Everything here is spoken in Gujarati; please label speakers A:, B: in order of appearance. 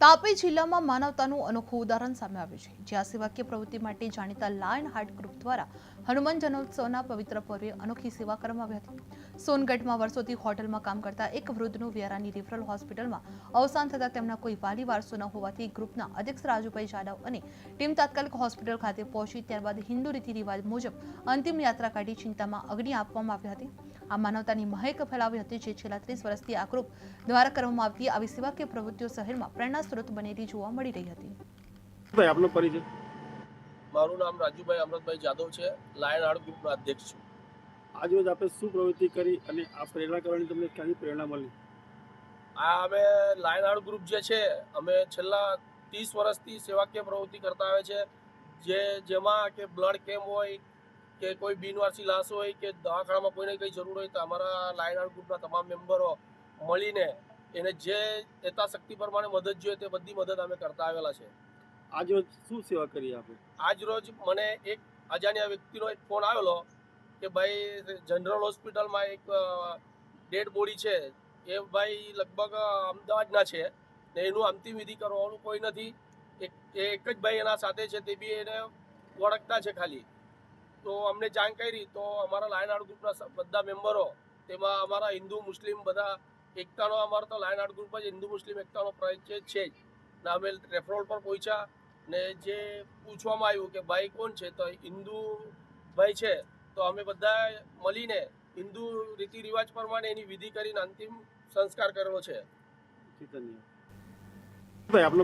A: તાપી જિલ્લામાં માનવતાનું અનોખું ઉદાહરણ સામે આવ્યું છે, જ્યાં સેવાકીય પ્રવૃત્તિ માટે જાણીતા લાયન હાર્ટ ગ્રુપ દ્વારા હનુમાન જન્મોત્સવના પવિત્ર પર્વે અનોખી સેવા કરવામાં આવી હતી। સોનગઢમાં વર્ષોથી હોટલમાં કામ કરતા એક વૃદ્ધનું વ્યારાની રેફરલ હોસ્પિટલમાં અવસાન થતાં તેમના કોઈ વાલી વારસો ન હોવાથી ગ્રુપના અધ્યક્ષ રાજુભાઈ જાદવ અને ટીમ તાત્કાલિક હોસ્પિટલ ખાતે પહોંચી ત્યારબાદ હિન્દુ રીતિ રિવાજ મુજબ અંતિમ યાત્રા કાઢી ચિંતામાં અગ્નિ આપવામાં આવી હતી। આ માનવતાની મહેક ફેલાવી હતી, જે છેલ્લા 30 વર્ષથી આ ગ્રુપ દ્વારા કરવામાં આવતી આવી સેવાકીય પ્રવૃત્તિઓ શહેરમાં પ્રેરણા સ્ત્રોત બનેલી જોવા મળી રહી હતી।
B: ભાઈ આપનો પરિચય?
C: મારું નામ રાજુભાઈ અમૃતભાઈ જાદવ છે, લાયન હાર્ટ ગ્રુપના અધ્યક્ષ છું।
B: આજરોજ આપણે શું પ્રવૃત્તિ કરી અને આ પ્રેરણા કરવાની તમને ક્યાંથી પ્રેરણા મળી?
C: આ અમે લાયન હાર્ટ ગ્રુપ જે છે, અમે છેલ્લા 30 વર્ષથી સેવાકીય પ્રવૃત્તિ કરતા આવે છે, જેમાં કે બ્લડ કેમ્પ હોય કે કોઈ બિનવારસી લાશ હોય કે દવાખાનામાં કોઈને કંઈ જરૂર હોય તો અમારા લાયન હાર્ટ ગ્રુપના તમામ મેમ્બરો મળીને એને જે યથાશક્તિ પ્રમાણે મદદ જોઈએ તે બધી મદદ અમે કરતા આવેલા છે।
B: આજરોજ શું સેવા કરી આપણે?
C: આજ રોજ મને એક અજાણ્યા વ્યક્તિનો એક ફોન આવેલો કે ભાઈ જનરલ હોસ્પિટલમાં એક ડેડ બોડી છે, એ ભાઈ લગભગ અમદાવાદના છે ને એનું અંતિમ વિધિ કરવાનું કોઈ નથી, એક જ ભાઈ એના સાથે છે, તે બી એને ઓળખતા છે ખાલી। તો અમને જાણ કરી તો અમારા લાયન હાર્ટ ગ્રુપના બધા મેમ્બરો, તેમાં અમારા હિન્દુ મુસ્લિમ બધા એકતાનો, અમારો તો લાયન હાર્ટ ગ્રુપ જ હિન્દુ મુસ્લિમ એકતાનો પરિચય છે જ ને અમે રેફરોલ પર પહોંચ્યા ને જે પૂછવામાં આવ્યું કે ભાઈ કોણ છે, તો હિન્દુ ભાઈ છે, તો અમે બધા મળીને હિન્દુ રીતિ રિવાજ પ્રમાણે એની વિધિ કરીને અંતિમ સંસ્કાર કરેલો છે।
B: ભાઈ આપનો